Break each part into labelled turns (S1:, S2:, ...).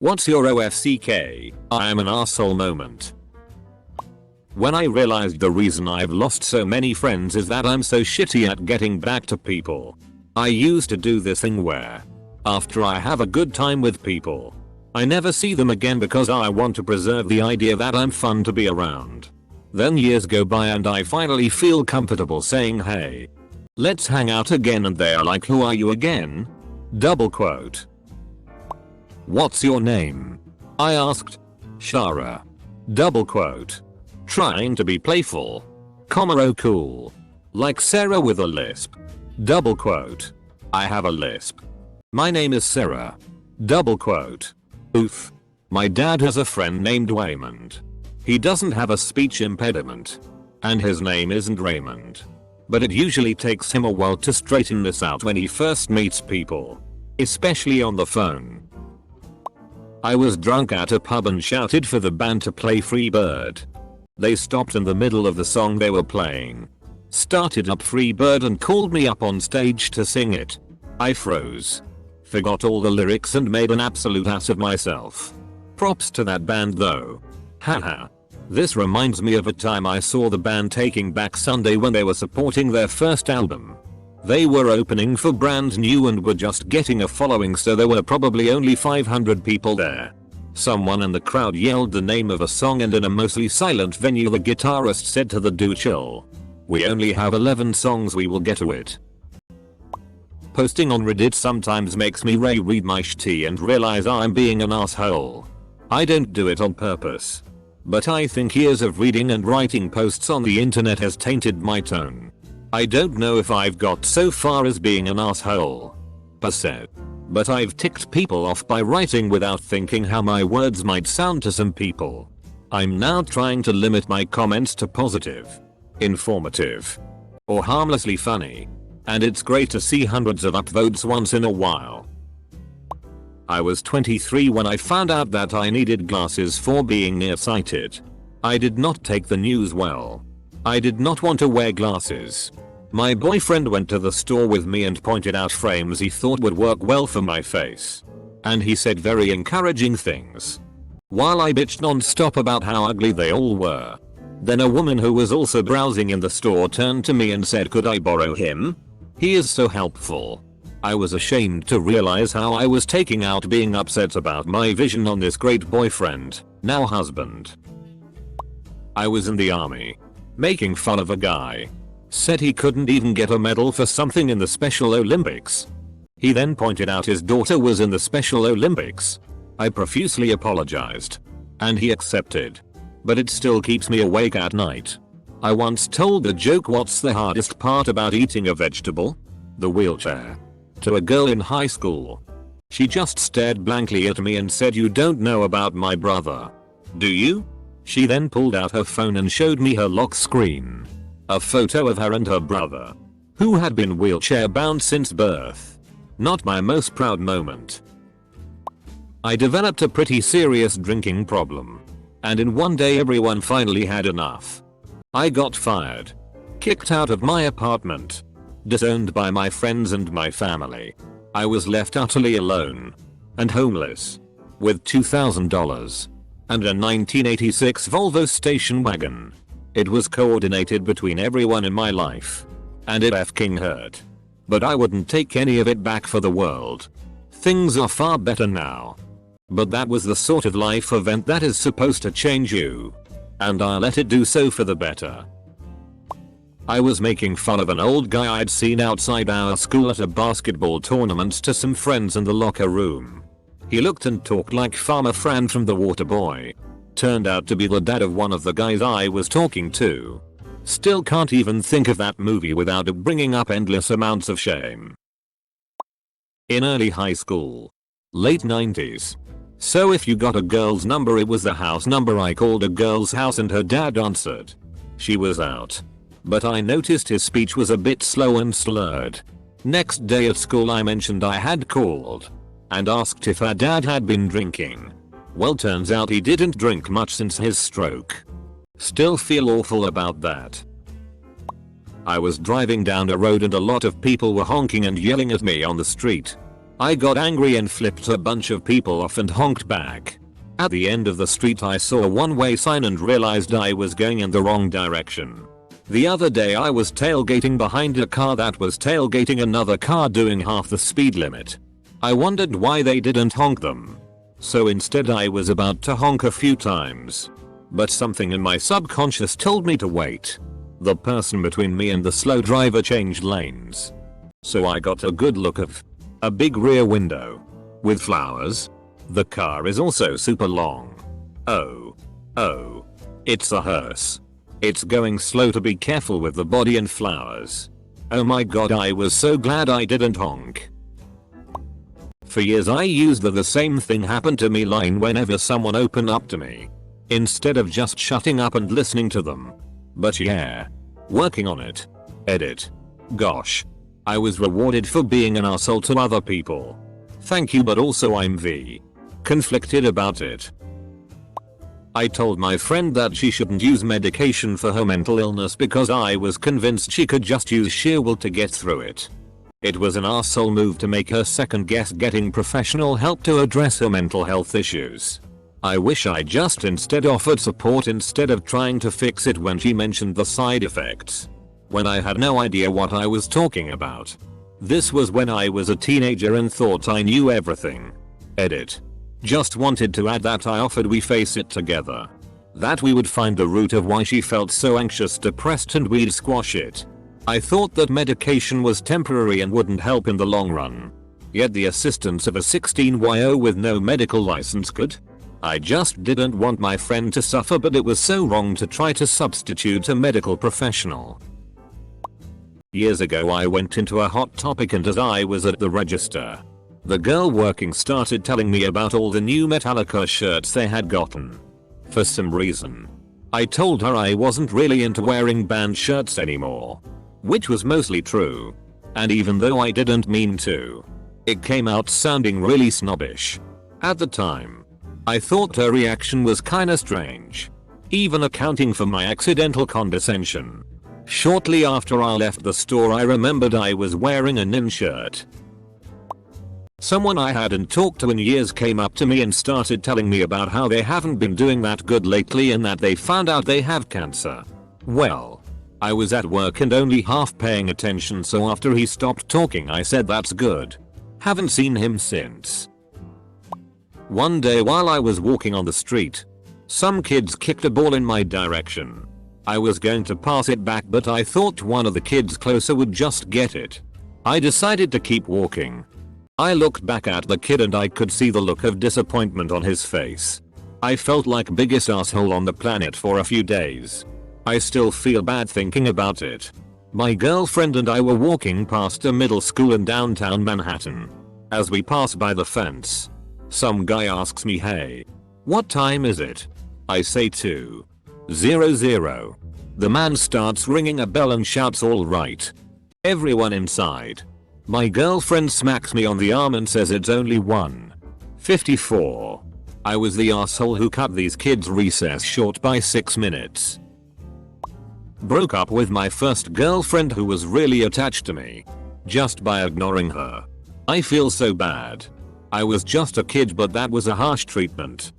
S1: What's your OFCK? I am an asshole moment. When I realized the reason I've lost so many friends is that I'm so shitty at getting back to people. I used to do this thing where, after I have a good time with people, I never see them again because I want to preserve the idea that I'm fun to be around. Then years go by and I finally feel comfortable saying, hey, let's hang out again, and they're like, who are you again? Double quote. What's your name? I asked. Shara. Double quote. Trying to be playful. Comma, oh cool. Like Sarah with a lisp. Double quote. I have a lisp. My name is Sarah. Double quote. Oof. My dad has a friend named Raymond. He doesn't have a speech impediment. And his name isn't Raymond. But it usually takes him a while to straighten this out when he first meets people. Especially on the phone. I was drunk at a pub and shouted for the band to play Free Bird. They stopped in the middle of the song they were playing, started up Free Bird and called me up on stage to sing it. I froze, forgot all the lyrics and made an absolute ass of myself. Props to that band though. Haha. This reminds me of a time I saw the band Taking Back Sunday when they were supporting their first album. They were opening for Brand New and were just getting a following, so there were probably only 500 people there. Someone in the crowd yelled the name of a song and in a mostly silent venue the guitarist said to the dude, chill. We only have 11 songs, we will get to it. Posting on Reddit sometimes makes me reread my shit and realize I'm being an asshole. I don't do it on purpose. But I think years of reading and writing posts on the internet has tainted my tone. I don't know if I've got so far as being an asshole per se, but I've ticked people off by writing without thinking how my words might sound to some people. I'm now trying to limit my comments to positive, informative, or harmlessly funny, and it's great to see hundreds of upvotes once in a while. I was 23 when I found out that I needed glasses for being nearsighted. I did not take the news well. I did not want to wear glasses. My boyfriend went to the store with me and pointed out frames he thought would work well for my face. And he said very encouraging things, while I bitched non-stop about how ugly they all were. Then a woman who was also browsing in the store turned to me and said, could I borrow him? He is so helpful. I was ashamed to realize how I was taking out being upset about my vision on this great boyfriend, now husband. I was in the army, making fun of a guy. Said he couldn't even get a medal for something in the Special Olympics. He then pointed out his daughter was in the Special Olympics. I profusely apologized. And he accepted. But it still keeps me awake at night. I once told a joke, what's the hardest part about eating a vegetable? The wheelchair. To a girl in high school. She just stared blankly at me and said, you don't know about my brother, do you? She then pulled out her phone and showed me her lock screen. A photo of her and her brother, who had been wheelchair bound since birth. Not my most proud moment. I developed a pretty serious drinking problem. And in one day everyone finally had enough. I got fired. Kicked out of my apartment. Disowned by my friends and my family. I was left utterly alone. And homeless. With $2,000. And a 1986 Volvo station wagon. It was coordinated between everyone in my life. And it f***ing hurt. But I wouldn't take any of it back for the world. Things are far better now. But that was the sort of life event that is supposed to change you. And I'll let it do so for the better. I was making fun of an old guy I'd seen outside our school at a basketball tournament to some friends in the locker room. He looked and talked like Farmer Fran from The Waterboy. Turned out to be the dad of one of the guys I was talking to. Still can't even think of that movie without it bringing up endless amounts of shame. In early high school. Late 90s. So if you got a girl's number, it was the house number. I called a girl's house and her dad answered. She was out. But I noticed his speech was a bit slow and slurred. Next day at school I mentioned I had called. And asked if her dad had been drinking. Well, turns out he didn't drink much since his stroke. Still feel awful about that. I was driving down a road and a lot of people were honking and yelling at me on the street. I got angry and flipped a bunch of people off and honked back. At the end of the street I saw a one-way sign and realized I was going in the wrong direction. The other day I was tailgating behind a car that was tailgating another car doing half the speed limit. I wondered why they didn't honk them. So instead I was about to honk a few times. But something in my subconscious told me to wait. The person between me and the slow driver changed lanes. So I got a good look of a big rear window with flowers. The car is also super long. Oh, it's a hearse. It's going slow, to be careful with the body and flowers. Oh my god, I was so glad I didn't honk. For years I used the same thing happened to me line whenever someone opened up to me, instead of just shutting up and listening to them. But yeah, working on it. Edit. Gosh. I was rewarded for being an asshole to other people. Thank you, but also I'm conflicted about it. I told my friend that she shouldn't use medication for her mental illness because I was convinced she could just use sheer will to get through it. It was an arsehole move to make her second guess getting professional help to address her mental health issues. I wish I just instead offered support instead of trying to fix it when she mentioned the side effects. When I had no idea what I was talking about. This was when I was a teenager and thought I knew everything. Edit. Just wanted to add that I offered we face it together. That we would find the root of why she felt so anxious, depressed, and we'd squash it. I thought that medication was temporary and wouldn't help in the long run. Yet the assistance of a 16-year-old with no medical license could. I just didn't want my friend to suffer, but it was so wrong to try to substitute a medical professional. Years ago I went into a hot topic, and as I was at the register, the girl working started telling me about all the new Metallica shirts they had gotten. For some reason, I told her I wasn't really into wearing band shirts anymore. Which was mostly true. And even though I didn't mean to, it came out sounding really snobbish. At the time, I thought her reaction was kinda strange, even accounting for my accidental condescension. Shortly after I left the store I remembered I was wearing a Nin shirt. Someone I hadn't talked to in years came up to me and started telling me about how they haven't been doing that good lately and that they found out they have cancer. Well, I was at work and only half paying attention, so after he stopped talking I said that's good. Haven't seen him since. One day while I was walking on the street, some kids kicked a ball in my direction. I was going to pass it back, but I thought one of the kids closer would just get it. I decided to keep walking. I looked back at the kid and I could see the look of disappointment on his face. I felt like biggest asshole on the planet for a few days. I still feel bad thinking about it. My girlfriend and I were walking past a middle school in downtown Manhattan. As we pass by the fence, some guy asks me, "Hey, what time is it?" I say 2:00. The man starts ringing a bell and shouts, "All right, everyone inside." My girlfriend smacks me on the arm and says it's only 1:54. I was the asshole who cut these kids' recess short by 6 minutes. Broke up with my first girlfriend who was really attached to me, just by ignoring her. I feel so bad. I was just a kid, but that was a harsh treatment.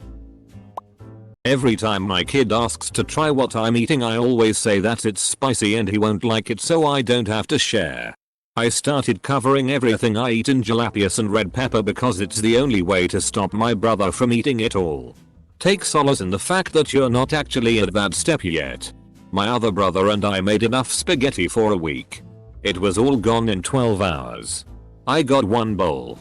S1: Every time my kid asks to try what I'm eating I always say that it's spicy and he won't like it, so I don't have to share. I started covering everything I eat in jalapenos and red pepper because it's the only way to stop my brother from eating it all. Take solace in the fact that you're not actually at that step yet. My other brother and I made enough spaghetti for a week. It was all gone in 12 hours. I got one bowl.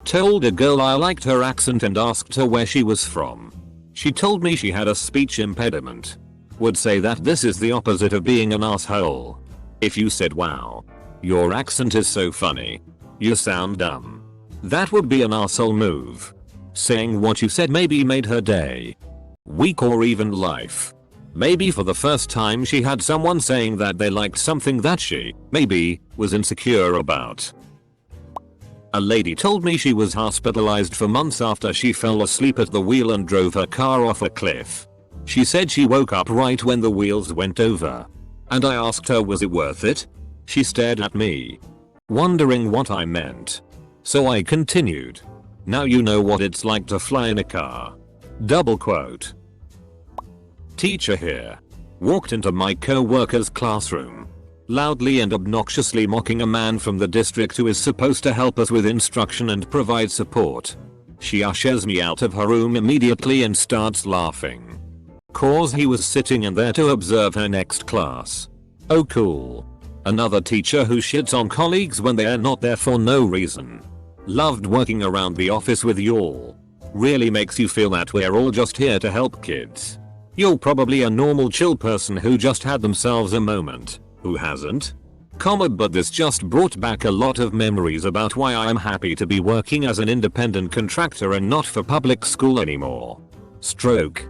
S1: Told a girl I liked her accent and asked her where she was from. She told me she had a speech impediment. Would say that this is the opposite of being an asshole. If you said, "Wow, your accent is so funny. You sound dumb," that would be an asshole move. Saying what you said maybe made her day, week, or even life. Maybe for the first time she had someone saying that they liked something that she, maybe, was insecure about. A lady told me she was hospitalized for months after she fell asleep at the wheel and drove her car off a cliff. She said she woke up right when the wheels went over. And I asked her, was it worth it? She stared at me, wondering what I meant. So I continued. Now you know what it's like to fly in a car. Double quote. Teacher here. Walked into my co-worker's classroom, loudly and obnoxiously mocking a man from the district who is supposed to help us with instruction and provide support. She ushers me out of her room immediately and starts laughing. Cause he was sitting in there to observe her next class. Oh cool. Another teacher who shits on colleagues when they are not there for no reason. Loved working around the office with y'all. Really makes you feel that we're all just here to help kids. You're probably a normal chill person who just had themselves a moment. Who hasn't? But this just brought back a lot of memories about why I'm happy to be working as an independent contractor and not for public school anymore. Stroke.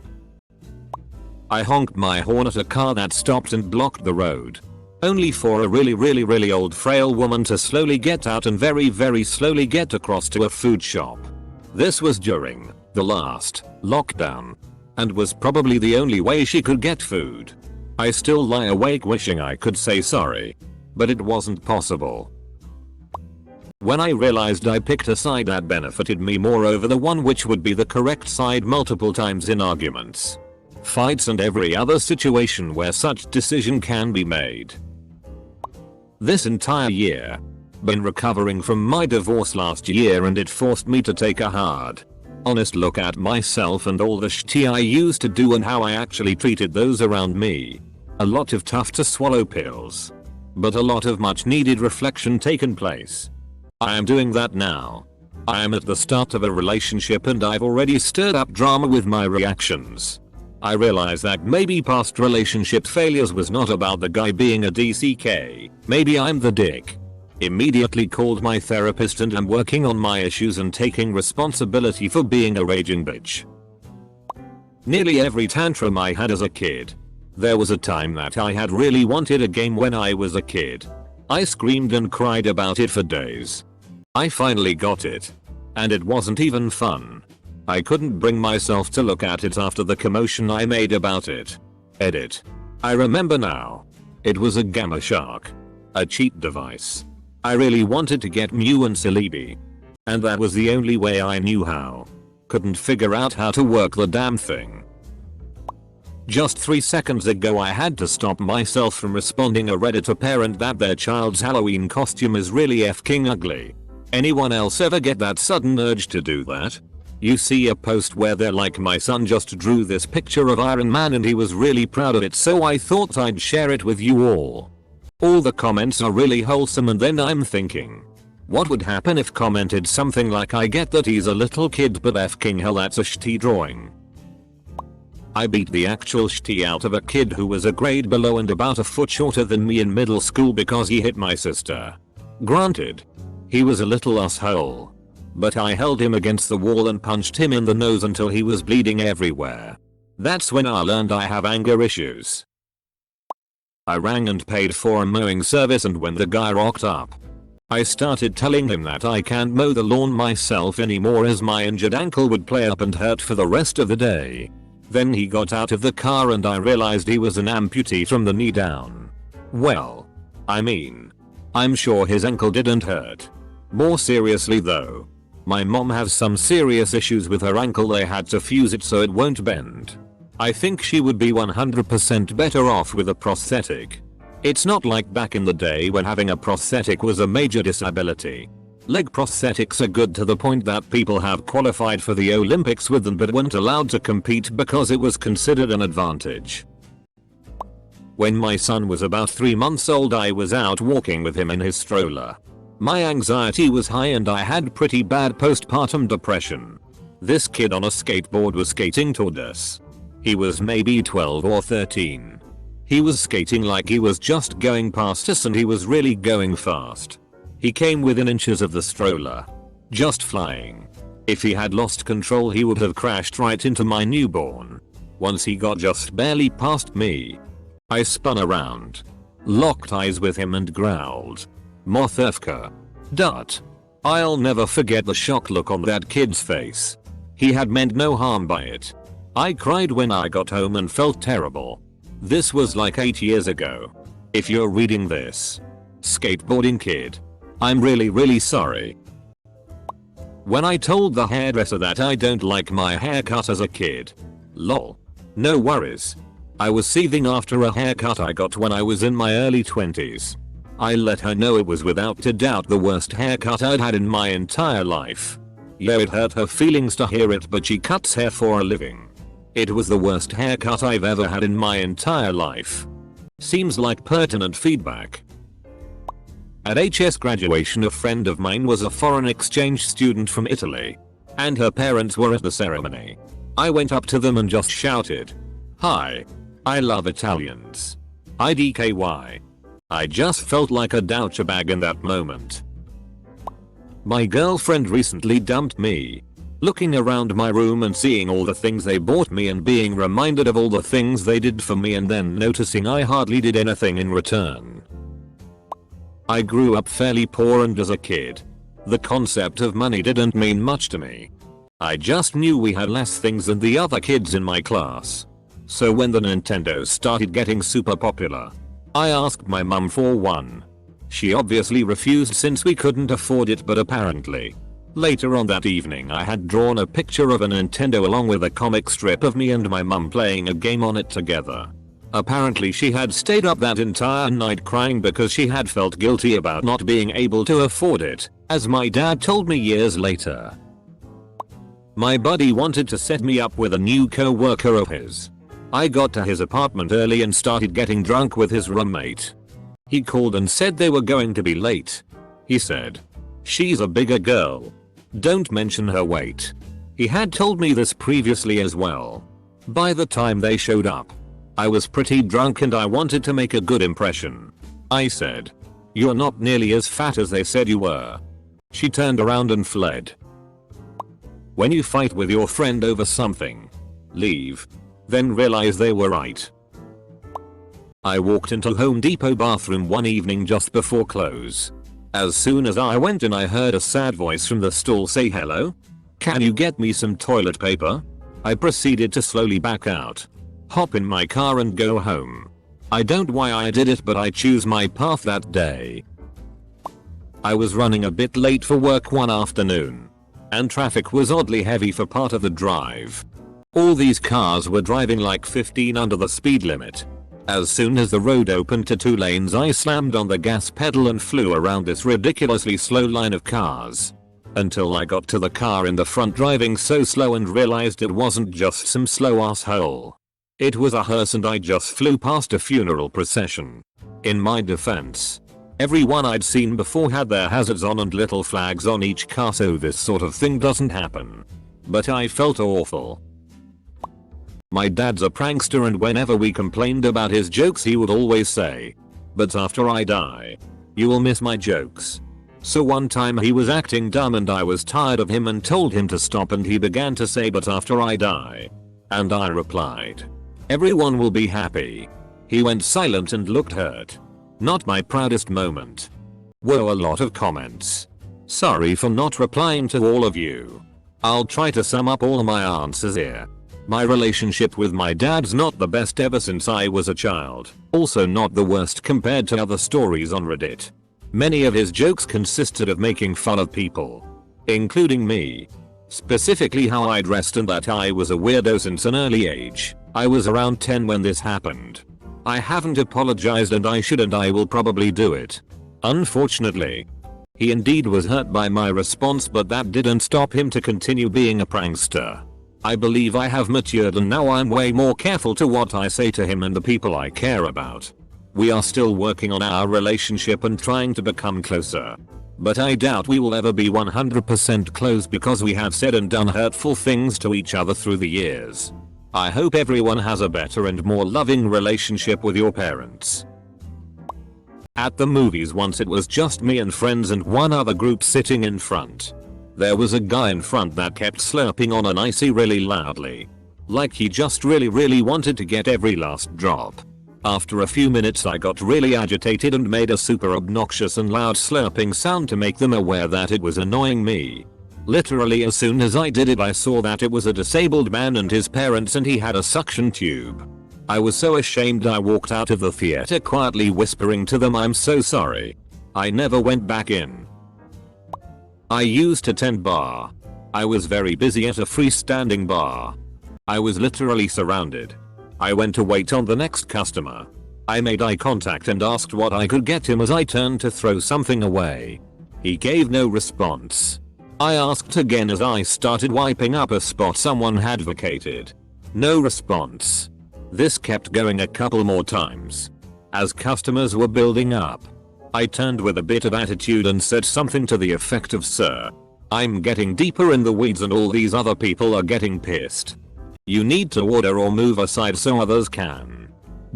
S1: I honked my horn at a car that stopped and blocked the road. Only for a really old frail woman to slowly get out and very slowly get across to a food shop. This was during the last lockdown, and was probably the only way she could get food. I still lie awake wishing I could say sorry, but it wasn't possible. When I realized I picked a side that benefited me more over the one which would be the correct side multiple times in arguments, fights and every other situation where such decision can be made. This entire year, been recovering from my divorce last year, and it forced me to take a hard, honest look at myself and all the shit I used to do and how I actually treated those around me. A lot of tough to swallow pills, but a lot of much needed reflection taken place. I am doing that now. I am at the start of a relationship and I've already stirred up drama with my reactions. I realize that maybe past relationship failures was not about the guy being a DCK, maybe I'm the dick. Immediately called my therapist and am working on my issues and taking responsibility for being a raging bitch. Nearly every tantrum I had as a kid. There was a time that I had really wanted a game when I was a kid. I screamed and cried about it for days. I finally got it. And it wasn't even fun. I couldn't bring myself to look at it after the commotion I made about it. Edit. I remember now. It was a Gamma Shark. A cheat device. I really wanted to get Mew and Celebi. And that was the only way I knew how. Couldn't figure out how to work the damn thing. Just 3 seconds ago I had to stop myself from responding a Redditor parent that their child's Halloween costume is really f***ing ugly. Anyone else ever get that sudden urge to do that? You see a post where they're like, my son just drew this picture of Iron Man and he was really proud of it, so I thought I'd share it with you all. All the comments are really wholesome, and then I'm thinking, what would happen if commented something like, I get that he's a little kid but f***ing hell that's a shitty drawing. I beat the actual shitty out of a kid who was a grade below and about a foot shorter than me in middle school because he hit my sister. Granted, he was a little asshole, but I held him against the wall and punched him in the nose until he was bleeding everywhere. That's when I learned I have anger issues. I rang and paid for a mowing service, and when the guy rocked up, I started telling him that I can't mow the lawn myself anymore as my injured ankle would play up and hurt for the rest of the day. Then he got out of the car and I realized he was an amputee from the knee down. Well, I mean, I'm sure his ankle didn't hurt. More seriously though, my mom has some serious issues with her ankle. They had to fuse it so it won't bend. I think she would be 100% better off with a prosthetic. It's not like back in the day when having a prosthetic was a major disability. Leg prosthetics are good to the point that people have qualified for the Olympics with them but weren't allowed to compete because it was considered an advantage. When my son was about 3 months old, I was out walking with him in his stroller. My anxiety was high and I had pretty bad postpartum depression. This kid on a skateboard was skating toward us. He was maybe 12 or 13. He was skating like he was just going past us and he was really going fast. He came within inches of the stroller. Just flying. If he had lost control he would have crashed right into my newborn. Once he got just barely past me, I spun around, locked eyes with him and growled, "Mothefka. Dut." I'll never forget the shock look on that kid's face. He had meant no harm by it. I cried when I got home and felt terrible. This was like 8 years ago. If you're reading this, skateboarding kid, I'm really sorry. When I told the hairdresser that I don't like my haircut as a kid. Lol. No worries. I was seething after a haircut I got when I was in my early 20s. I let her know it was without a doubt the worst haircut I'd had in my entire life. Yeah, it hurt her feelings to hear it, but she cuts hair for a living. It was the worst haircut I've ever had in my entire life. Seems like pertinent feedback. At HS graduation, a friend of mine was a foreign exchange student from Italy, and her parents were at the ceremony. I went up to them and just shouted, "Hi. I love Italians. IDKY. I just felt like a douchebag in that moment. My girlfriend recently dumped me. Looking around my room and seeing all the things they bought me and being reminded of all the things they did for me and then noticing I hardly did anything in return. I grew up fairly poor, and as a kid, the concept of money didn't mean much to me. I just knew we had less things than the other kids in my class. So when the Nintendo started getting super popular, I asked my mum for one. She obviously refused since we couldn't afford it, but apparently, later on that evening I had drawn a picture of a Nintendo along with a comic strip of me and my mum playing a game on it together. Apparently she had stayed up that entire night crying because she had felt guilty about not being able to afford it, as my dad told me years later. My buddy wanted to set me up with a new co-worker of his. I got to his apartment early and started getting drunk with his roommate. He called and said they were going to be late. He said, "She's a bigger girl. Don't mention her weight." He had told me this previously as well. By the time they showed up, I was pretty drunk and I wanted to make a good impression. I said, "You're not nearly as fat as they said you were." She turned around and fled. When you fight with your friend over something, leave. Then realize they were right. I walked into Home Depot bathroom one evening just before close. As soon as I went in, I heard a sad voice from the stall say, "Hello? Can you get me some toilet paper?" I proceeded to slowly back out, hop in my car and go home. I don't know why I did it, but I choose my path that day. I was running a bit late for work one afternoon, and traffic was oddly heavy for part of the drive. All these cars were driving like 15 under the speed limit. As soon as the road opened to 2 lanes, I slammed on the gas pedal and flew around this ridiculously slow line of cars, until I got to the car in the front driving so slow and realized it wasn't just some slow asshole. It was a hearse, and I just flew past a funeral procession. In my defense, everyone I'd seen before had their hazards on and little flags on each car, so this sort of thing doesn't happen. But I felt awful. My dad's a prankster, and whenever we complained about his jokes he would always say, "But after I die, you will miss my jokes." So one time he was acting dumb and I was tired of him and told him to stop, and he began to say, "But after I die." And I replied, "Everyone will be happy." He went silent and looked hurt. Not my proudest moment. Whoa, a lot of comments. Sorry for not replying to all of you. I'll try to sum up all my answers here. My relationship with my dad's not the best ever since I was a child. Also not the worst compared to other stories on Reddit. Many of his jokes consisted of making fun of people, including me. Specifically how I dressed and that I was a weirdo since an early age. I was around 10 when this happened. I haven't apologized and I should, and I will probably do it. Unfortunately, he indeed was hurt by my response, but that didn't stop him to continue being a prankster. I believe I have matured and now I'm way more careful to what I say to him and the people I care about. We are still working on our relationship and trying to become closer. But I doubt we will ever be 100% close because we have said and done hurtful things to each other through the years. I hope everyone has a better and more loving relationship with your parents. At the movies once, it was just me and friends and one other group sitting in front. There was a guy in front that kept slurping on an icy really loudly. Like he just really wanted to get every last drop. After a few minutes I got really agitated and made a super obnoxious and loud slurping sound to make them aware that it was annoying me. Literally as soon as I did it I saw that it was a disabled man and his parents, and he had a suction tube. I was so ashamed I walked out of the theater quietly whispering to them, "I'm so sorry." I never went back in. I used to tend bar. I was very busy at a freestanding bar. I was literally surrounded. I went to wait on the next customer. I made eye contact and asked what I could get him as I turned to throw something away. He gave no response. I asked again as I started wiping up a spot someone had vacated. No response. This kept going a couple more times. As customers were building up, I turned with a bit of attitude and said something to the effect of, "Sir, I'm getting deeper in the weeds and all these other people are getting pissed. You need to order or move aside so others can."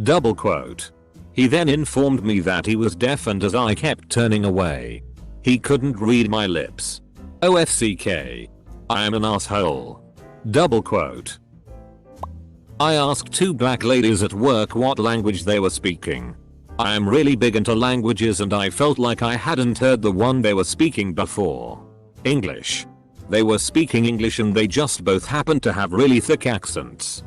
S1: Double quote. He then informed me that he was deaf, and as I kept turning away, he couldn't read my lips. OFCK. I am an asshole. Double quote. I asked two black ladies at work what language they were speaking. I am really big into languages and I felt like I hadn't heard the one they were speaking before. English. They were speaking English and they just both happened to have really thick accents.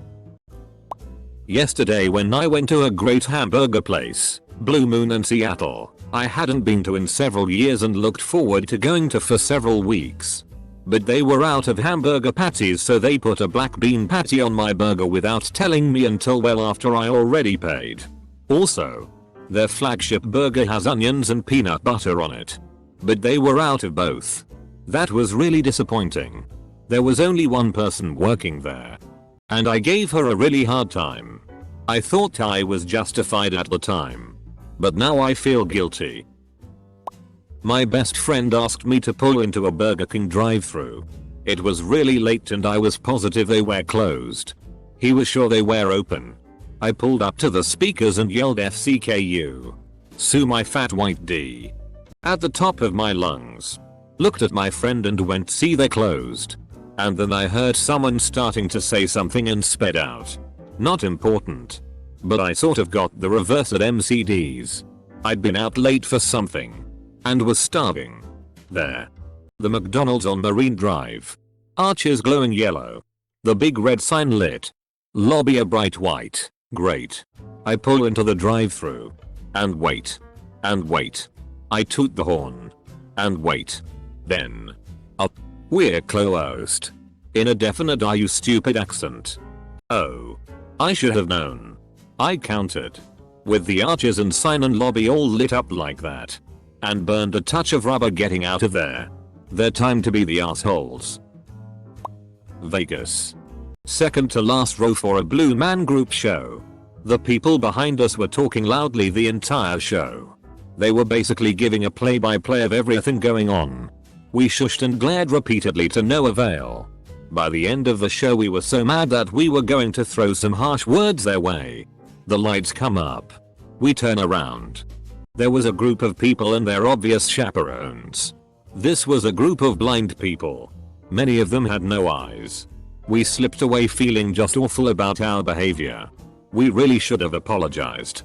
S1: Yesterday when I went to a great hamburger place, Blue Moon in Seattle, I hadn't been to in several years and looked forward to going to for several weeks. But they were out of hamburger patties, so they put a black bean patty on my burger without telling me until well after I already paid. Also, their flagship burger has onions and peanut butter on it. But they were out of both. That was really disappointing. There was only one person working there. And I gave her a really hard time. I thought I was justified at the time. But now I feel guilty. My best friend asked me to pull into a Burger King drive-thru. It was really late and I was positive they were closed. He was sure they were open. I pulled up to the speakers and yelled FCKU. Sue my fat white D. At the top of my lungs. Looked at my friend and went, "See, they're closed." And then I heard someone starting to say something and sped out. Not important. But I sort of got the reverse at MCD's. I'd been out late for something. And was starving. There. The McDonald's on Marine Drive. Arches glowing yellow. The big red sign lit. Lobby a bright white. Great. I pull into the drive-thru. And wait. And wait. I toot the horn. And wait. Then. Up. We're closed. In a definite "are you stupid" accent. Oh. I should have known. I countered. With the arches and sign and lobby all lit up like that. And burned a touch of rubber getting out of there. Their time to be the assholes. Vegas. Second to last row for a Blue Man Group show. The people behind us were talking loudly the entire show. They were basically giving a play-by-play of everything going on. We shushed and glared repeatedly to no avail. By the end of the show we were so mad that we were going to throw some harsh words their way. The lights come up. We turn around. There was a group of people and their obvious chaperones. This was a group of blind people. Many of them had no eyes. We slipped away feeling just awful about our behavior. We really should have apologized.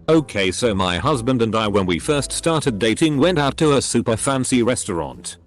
S1: Okay, so my husband and I, when we first started dating, went out to a super fancy restaurant.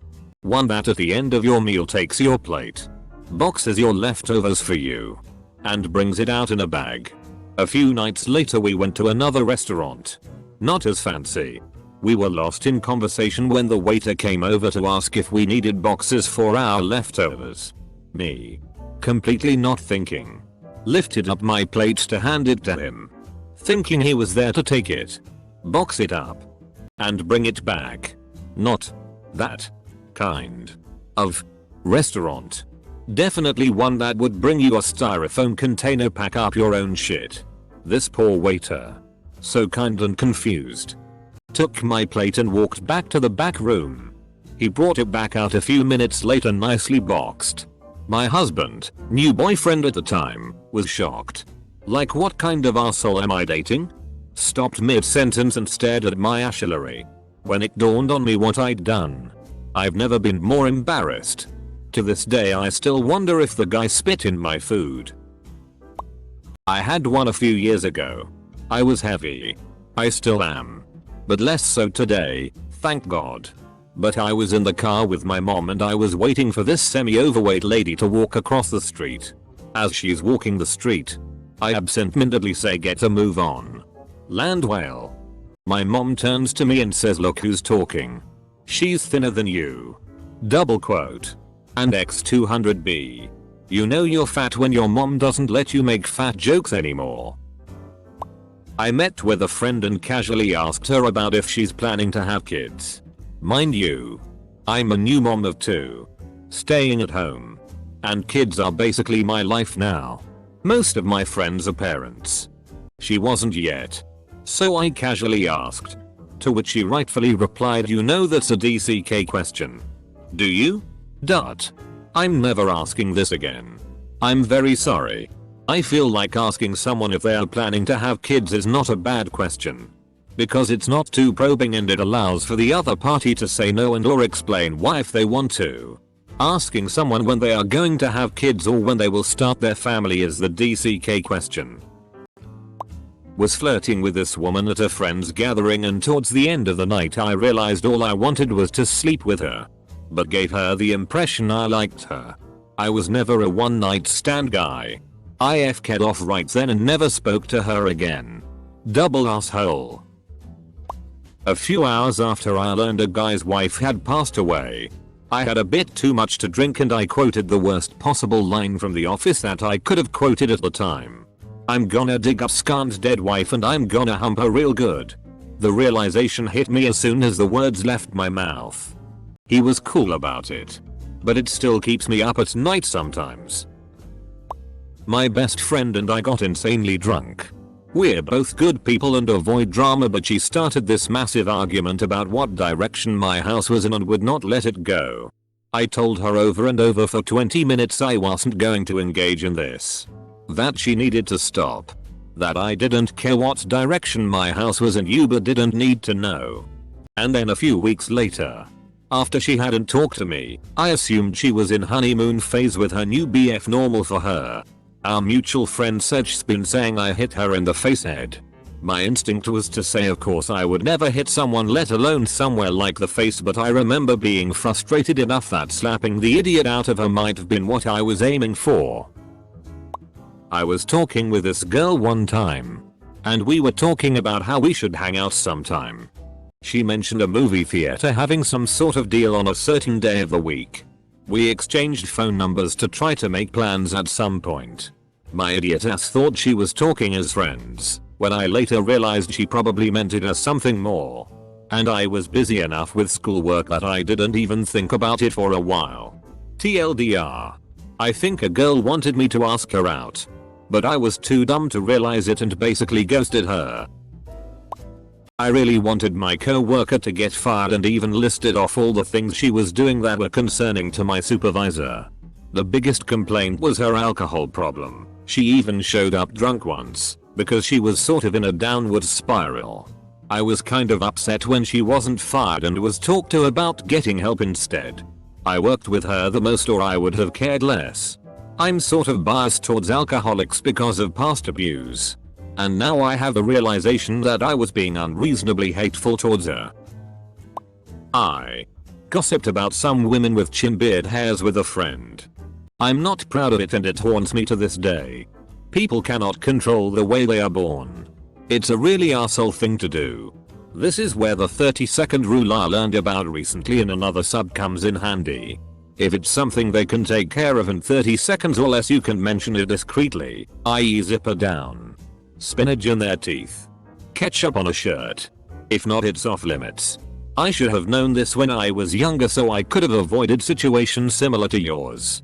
S1: One that at the end of your meal takes your plate, boxes your leftovers for you, and brings it out in a bag. A few nights later we went to another restaurant. Not as fancy. We were lost in conversation when the waiter came over to ask if we needed boxes for our leftovers. Me, completely not thinking, lifted up my plate to hand it to him, thinking he was there to take it, box it up, and bring it back. Not that kind of restaurant. Definitely one that would bring you a styrofoam container, pack up your own shit. This poor waiter, so kind and confused, took my plate and walked back to the back room. He brought it back out a few minutes later nicely boxed. My husband, new boyfriend at the time, was shocked. Like, what kind of asshole am I dating? Stopped mid-sentence and stared at my ashlery. When it dawned on me what I'd done, I've never been more embarrassed. To this day I still wonder if the guy spit in my food. I had one a few years ago. I was heavy. I still am. But less so today, thank God. But I was in the car with my mom and I was waiting for this semi-overweight lady to walk across the street. As she's walking the street, I absent-mindedly say, "Get a move on. Land whale." My mom turns to me and says, "Look who's talking." She's thinner than you. Double quote. And X200B. You know you're fat when your mom doesn't let you make fat jokes anymore. I met with a friend and casually asked her about if she's planning to have kids. Mind you, I'm a new mom of 2. Staying at home. And kids are basically my life now. Most of my friends are parents. She wasn't yet. So I casually asked. To which she rightfully replied, you know that's a DCK question. Do you? I'm never asking this again. I'm very sorry. I feel like asking someone if they are planning to have kids is not a bad question. Because it's not too probing and it allows for the other party to say no and or explain why if they want to. Asking someone when they are going to have kids or when they will start their family is the DCK question. Was flirting with this woman at a friend's gathering and towards the end of the night I realized all I wanted was to sleep with her. But gave her the impression I liked her. I was never a one night stand guy. I FK'd off right then and never spoke to her again. Double asshole. A few hours after I learned a guy's wife had passed away. I had a bit too much to drink and I quoted the worst possible line from The Office that I could have quoted at the time. I'm gonna dig up Scan's dead wife and I'm gonna hump her real good. The realization hit me as soon as the words left my mouth. He was cool about it. But it still keeps me up at night sometimes. My best friend and I got insanely drunk. We're both good people and avoid drama, but she started this massive argument about what direction my house was in and would not let it go. I told her over and over for 20 minutes I wasn't going to engage in this. That she needed to stop. That I didn't care what direction my house was in, Uber didn't need to know. And then a few weeks later, after she hadn't talked to me, I assumed she was in honeymoon phase with her new BF. Normal for her. Our mutual friend said she's been saying I hit her in the face head. My instinct was to say of course I would never hit someone, let alone somewhere like the face, but I remember being frustrated enough that slapping the idiot out of her might have been what I was aiming for. I was talking with this girl one time. And we were talking about how we should hang out sometime. She mentioned a movie theater having some sort of deal on a certain day of the week. We exchanged phone numbers to try to make plans at some point. My idiot ass thought she was talking as friends, when I later realized she probably meant it as something more. And I was busy enough with schoolwork that I didn't even think about it for a while. TLDR. I think a girl wanted me to ask her out. But I was too dumb to realize it and basically ghosted her. I really wanted my co-worker to get fired and even listed off all the things she was doing that were concerning to my supervisor. The biggest complaint was her alcohol problem. She even showed up drunk once, because she was sort of in a downward spiral. I was kind of upset when she wasn't fired and was talked to about getting help instead. I worked with her the most, or I would have cared less. I'm sort of biased towards alcoholics because of past abuse. And now I have the realization that I was being unreasonably hateful towards her. I gossiped about some women with chin beard hairs with a friend. I'm not proud of it and it haunts me to this day. People cannot control the way they are born. It's a really arsehole thing to do. This is where the 30-second rule I learned about recently in another sub comes in handy. If it's something they can take care of in 30 seconds or less, you can mention it discreetly, i.e. zipper down. Spinach in their teeth. Ketchup on a shirt. If not, it's off limits. I should have known this when I was younger so I could have avoided situations similar to yours.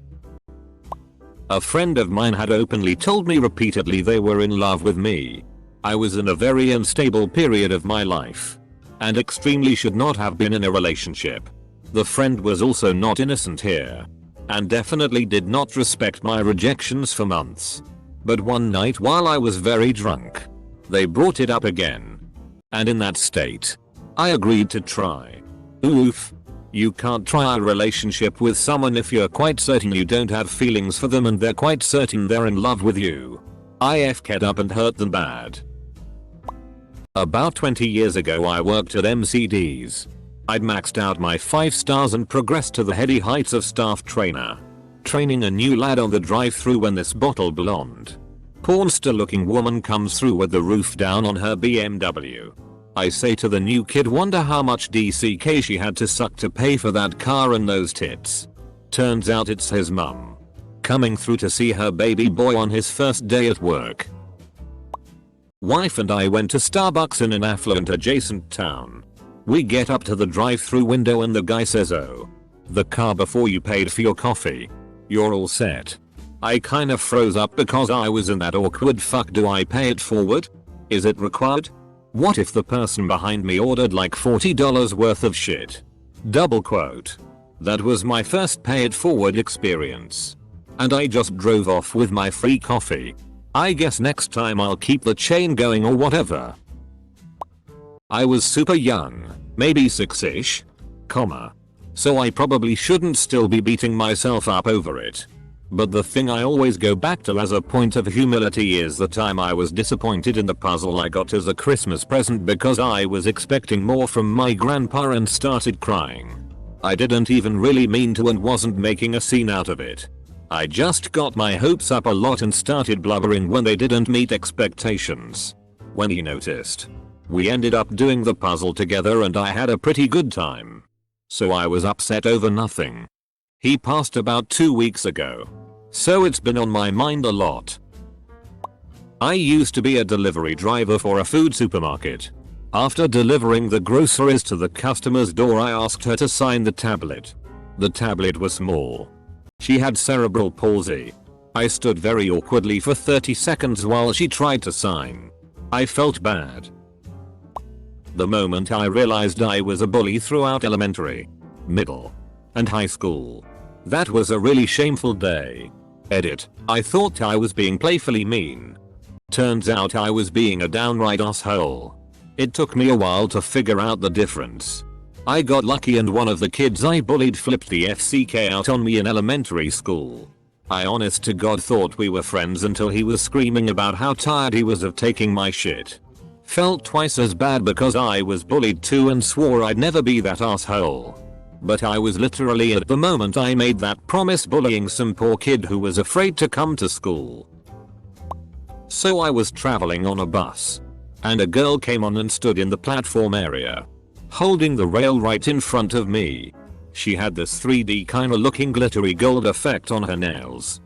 S1: A friend of mine had openly told me repeatedly they were in love with me. I was in a very unstable period of my life. And extremely should not have been in a relationship. The friend was also not innocent here. And definitely did not respect my rejections for months. But one night while I was very drunk, they brought it up again. And in that state, I agreed to try. Oof. You can't try a relationship with someone if you're quite certain you don't have feelings for them and they're quite certain they're in love with you. I FK'd up and hurt them bad. About 20 years ago I worked at MCD's. I'd maxed out my 5 stars and progressed to the heady heights of staff trainer. Training a new lad on the drive-thru when this bottle blonde, pornster looking woman comes through with the roof down on her BMW. I say to the new kid, wonder how much DCK she had to suck to pay for that car and those tits. Turns out it's his mum. Coming through to see her baby boy on his first day at work. Wife and I went to Starbucks in an affluent adjacent town. We get up to the drive-through window and the guy says, "Oh, the car before you paid for your coffee. You're all set." I kind of froze up because I was in that awkward fuck do I pay it forward? Is it required? What if the person behind me ordered like $40 worth of shit? Double quote. That was my first pay it forward experience. And I just drove off with my free coffee. I guess next time I'll keep the chain going or whatever. I was super young, maybe 6ish, so I probably shouldn't still be beating myself up over it. But the thing I always go back to as a point of humility is the time I was disappointed in the puzzle I got as a Christmas present because I was expecting more from my grandpa and started crying. I didn't even really mean to and wasn't making a scene out of it. I just got my hopes up a lot and started blubbering when they didn't meet expectations. When he noticed. We ended up doing the puzzle together and I had a pretty good time. So I was upset over nothing. He passed about 2 weeks ago. So it's been on my mind a lot. I used to be a delivery driver for a food supermarket. After delivering the groceries to the customer's door, I asked her to sign the tablet. The tablet was small. She had cerebral palsy. I stood very awkwardly for 30 seconds while she tried to sign. I felt bad. The moment I realized I was a bully throughout elementary, middle, and high school. That was a really shameful day. Edit. I thought I was being playfully mean. Turns out I was being a downright asshole. It took me a while to figure out the difference. I got lucky and one of the kids I bullied flipped the FCK out on me in elementary school. I honest to God thought we were friends until he was screaming about how tired he was of taking my shit. Felt twice as bad because I was bullied too and swore I'd never be that asshole. But I was literally at the moment I made that promise bullying some poor kid who was afraid to come to school. So I was traveling on a bus. And a girl came on and stood in the platform area. Holding the rail right in front of me. She had this 3D kinda looking glittery gold effect on her nails.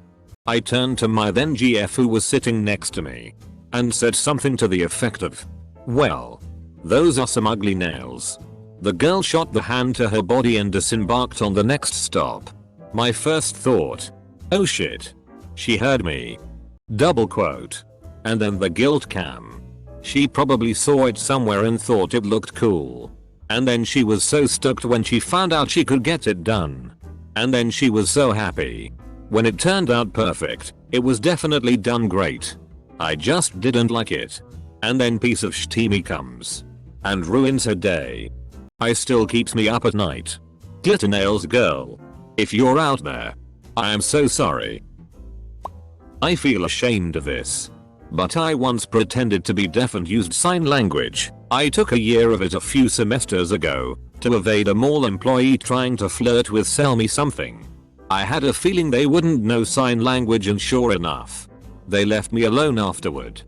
S1: I turned to my then GF who was sitting next to me. And said something to the effect of, "Well, those are some ugly nails." The girl shot the hand to her body and disembarked on the next stop. My first thought, oh shit. She heard me. Double quote. And then the guilt cam. She probably saw it somewhere and thought it looked cool. And then she was so stoked when she found out she could get it done. And then she was so happy. When it turned out perfect, it was definitely done great. I just didn't like it. And then piece of shtimi comes. And ruins her day. I still keeps me up at night. Glitter nails girl. If you're out there. I am so sorry. I feel ashamed of this. But I once pretended to be deaf and used sign language. I took a year of it a few semesters ago to evade a mall employee trying to flirt with sell me something. I had a feeling they wouldn't know sign language and sure enough, they left me alone afterward.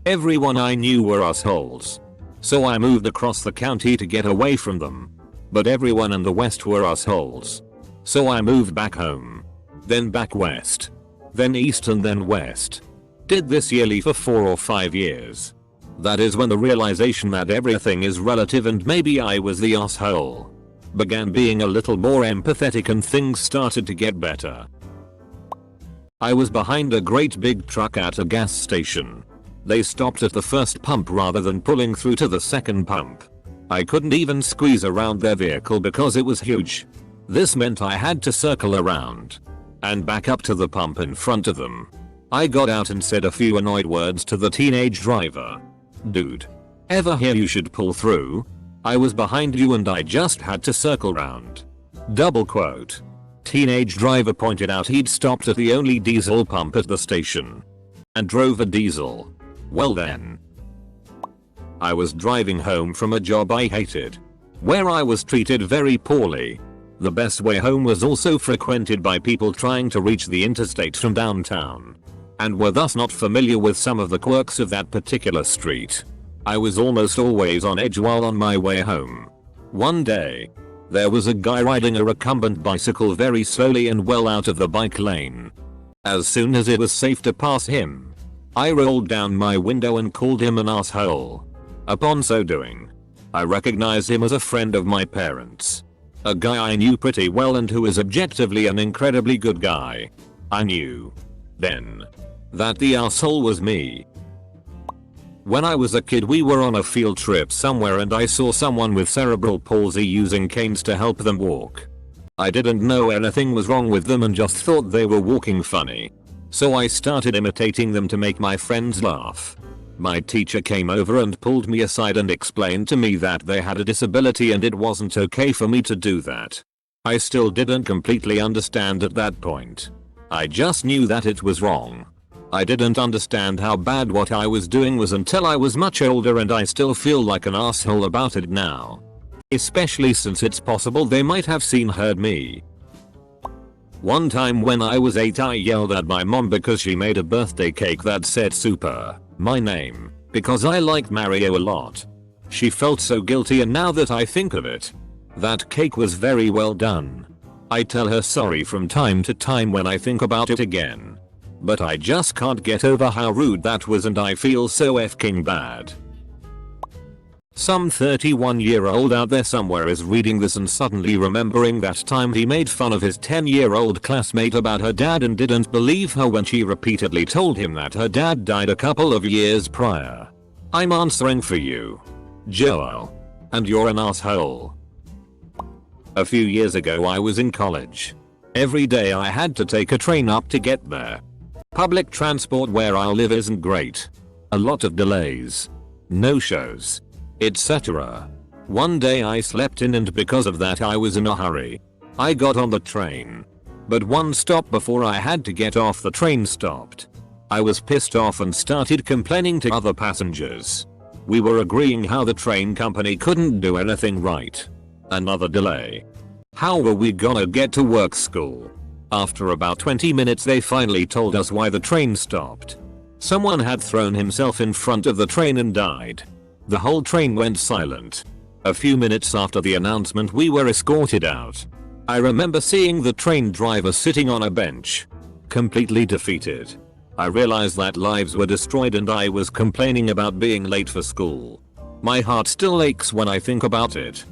S1: Everyone I knew were assholes. So I moved across the county to get away from them. But everyone in the west were assholes. So I moved back home. Then back west. Then east and then west. Did this yearly for 4 or 5 years. That is when the realization that everything is relative and maybe I was the asshole began being a little more empathetic and things started to get better. I was behind a great big truck at a gas station. They stopped at the first pump rather than pulling through to the second pump. I couldn't even squeeze around their vehicle because it was huge. This meant I had to circle around and back up to the pump in front of them. I got out and said a few annoyed words to the teenage driver. Dude. Ever hear you should pull through? I was behind you and I just had to circle round. Double quote. Teenage driver pointed out he'd stopped at the only diesel pump at the station. And drove a diesel. Well then. I was driving home from a job I hated. Where I was treated very poorly. The best way home was also frequented by people trying to reach the interstate from downtown. And were thus not familiar with some of the quirks of that particular street. I was almost always on edge while on my way home. One day, there was a guy riding a recumbent bicycle very slowly and well out of the bike lane. As soon as it was safe to pass him, I rolled down my window and called him an asshole. Upon so doing, I recognized him as a friend of my parents. A guy I knew pretty well and who is objectively an incredibly good guy. I knew then that the asshole was me. When I was a kid, we were on a field trip somewhere and I saw someone with cerebral palsy using canes to help them walk. I didn't know anything was wrong with them and just thought they were walking funny. So I started imitating them to make my friends laugh. My teacher came over and pulled me aside and explained to me that they had a disability and it wasn't okay for me to do that. I still didn't completely understand at that point. I just knew that it was wrong. I didn't understand how bad what I was doing was until I was much older, and I still feel like an asshole about it now. Especially since it's possible they might have heard me. One time when I was 8, I yelled at my mom because she made a birthday cake that said Super, my name, because I liked Mario a lot. She felt so guilty, and now that I think of it, that cake was very well done. I tell her sorry from time to time when I think about it again. But I just can't get over how rude that was, and I feel so f***ing bad. Some 31-year-old out there somewhere is reading this and suddenly remembering that time he made fun of his 10-year-old classmate about her dad and didn't believe her when she repeatedly told him that her dad died a couple of years prior. I'm answering for you, Joel. And you're an asshole. A few years ago I was in college. Every day I had to take a train up to get there. Public transport where I live isn't great. A lot of delays, no-shows, etc. One day I slept in, and because of that I was in a hurry. I got on the train, but one stop before I had to get off, the train stopped. I was pissed off and started complaining to other passengers. We were agreeing how the train company couldn't do anything right. Another delay. How were we gonna get to work school? After about 20 minutes they finally told us why the train stopped. Someone had thrown himself in front of the train and died. The whole train went silent. A few minutes after the announcement we were escorted out. I remember seeing the train driver sitting on a bench, completely defeated. I realized that lives were destroyed and I was complaining about being late for school. My heart still aches when I think about it.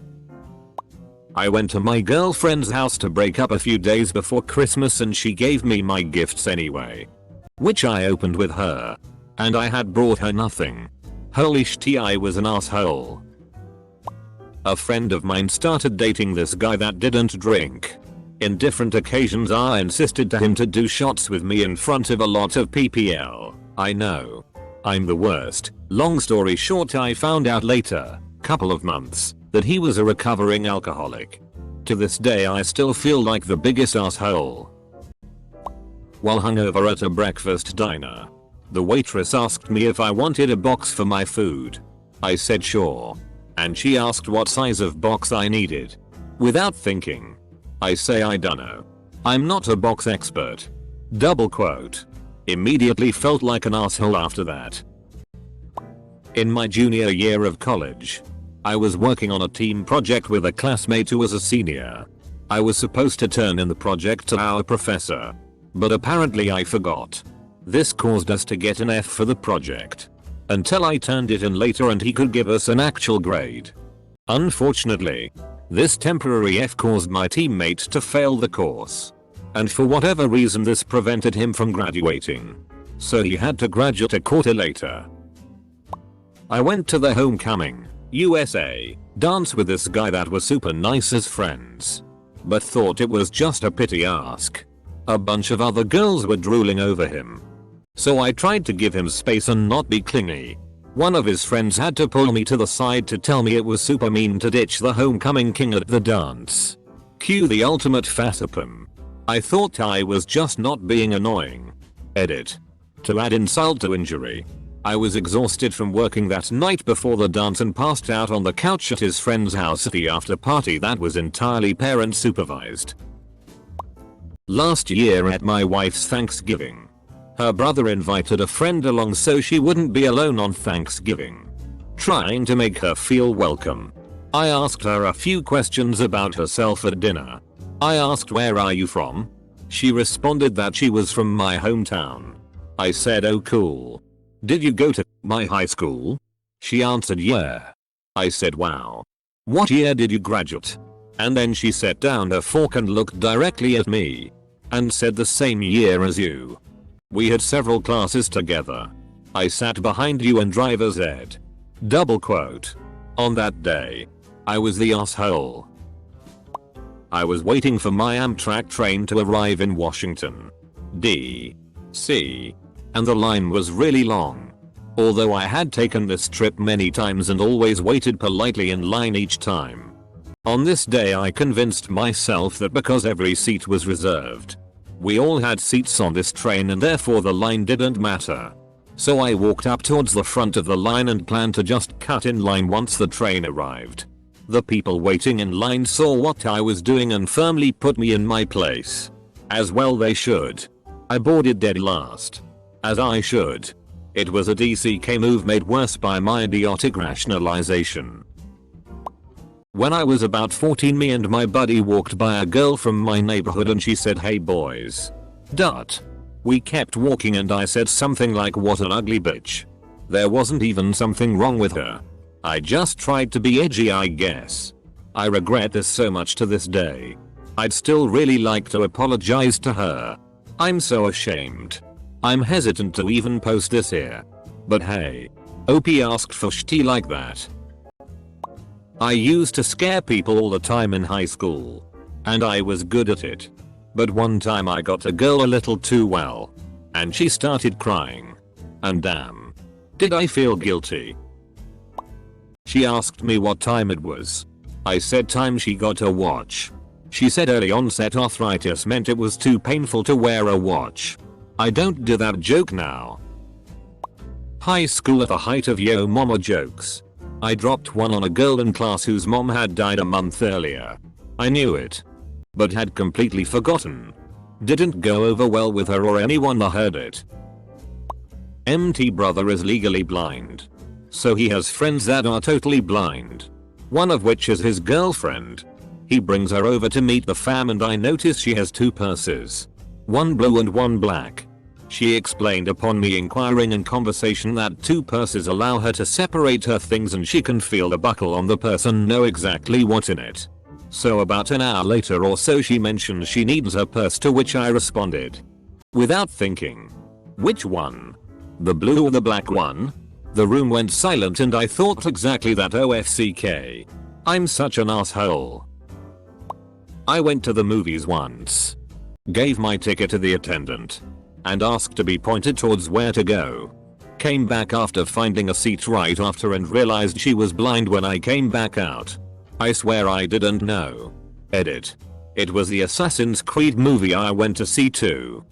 S1: I went to my girlfriend's house to break up a few days before Christmas, and she gave me my gifts anyway, which I opened with her. And I had brought her nothing. Holy shit, I was an asshole. A friend of mine started dating this guy that didn't drink. In different occasions I insisted to him to do shots with me in front of a lot of PPL. I know. I'm the worst. Long story short, I found out later, couple of months, that he was a recovering alcoholic. To this day I still feel like the biggest asshole. While hungover at a breakfast diner, the waitress asked me if I wanted a box for my food. I said sure. And she asked what size of box I needed. Without thinking, I say I dunno. I'm not a box expert. Double quote. Immediately felt like an asshole after that. In my junior year of college, I was working on a team project with a classmate who was a senior. I was supposed to turn in the project to our professor, but apparently I forgot. This caused us to get an F for the project, until I turned it in later and he could give us an actual grade. Unfortunately, this temporary F caused my teammate to fail the course, and for whatever reason this prevented him from graduating, so he had to graduate a quarter later. I went to the homecoming, USA, dance with this guy that was super nice as friends, but thought it was just a pity ask. A bunch of other girls were drooling over him, so I tried to give him space and not be clingy. One of his friends had to pull me to the side to tell me it was super mean to ditch the homecoming king at the dance. Cue the ultimate facepalm. I thought I was just not being annoying. Edit. To add insult to injury, I was exhausted from working that night before the dance and passed out on the couch at his friend's house at the after party that was entirely parent supervised. Last year at my wife's Thanksgiving, her brother invited a friend along so she wouldn't be alone on Thanksgiving. trying to make her feel welcome. I asked her a few questions about herself at dinner. I asked, "Where are you from?" She responded that she was from my hometown. I said, "Oh cool. Did you go to my high school?" She answered, "Yeah." I said, "Wow. What year did you graduate?" And then she set down her fork and looked directly at me and said, "The same year as you. We had several classes together. I sat behind you in driver's ed." Double quote. On that day, I was the asshole. I was waiting for my Amtrak train to arrive in Washington, D.C., and the line was really long. Although I had taken this trip many times and always waited politely in line each time. On this day I convinced myself that because every seat was reserved, we all had seats on this train and therefore the line didn't matter. So I walked up towards the front of the line and planned to just cut in line once the train arrived. The people waiting in line saw what I was doing and firmly put me in my place. As well they should. I boarded dead last. As I should. It was a DCK move made worse by my idiotic rationalization. When I was about 14, me and my buddy walked by a girl from my neighborhood and she said, "Hey boys." We kept walking and I said something like, "What an ugly bitch." There wasn't even something wrong with her. I just tried to be edgy, I guess. I regret this so much to this day. I'd still really like to apologize to her. I'm so ashamed. I'm hesitant to even post this here. But hey. OP asked for shit like that. I used to scare people all the time in high school. And I was good at it. But one time I got a girl a little too well. And she started crying. And damn. Did I feel guilty. She asked me what time it was. I said time she got a watch. She said early onset arthritis meant it was too painful to wear a watch. I don't do that joke now. High school at the height of yo mama jokes. I dropped one on a girl in class whose mom had died a month earlier. I knew it. But had completely forgotten. Didn't go over well with her or anyone that heard it. MT brother is legally blind. So he has friends that are totally blind. One of which is his girlfriend. He brings her over to meet the fam and I notice she has two purses. One blue and one black. She explained upon me inquiring in conversation that two purses allow her to separate her things and she can feel the buckle on the purse and know exactly what's in it. So about an hour later or so she mentions she needs her purse, to which I responded. Without thinking. Which one? The blue or the black one? The room went silent and I thought exactly that. OFCK. I'm such an asshole. I went to the movies once. Gave my ticket to the attendant. And asked to be pointed towards where to go. Came back after finding a seat right after and realized she was blind when I came back out. I swear I didn't know. Edit. It was the Assassin's Creed movie I went to see too.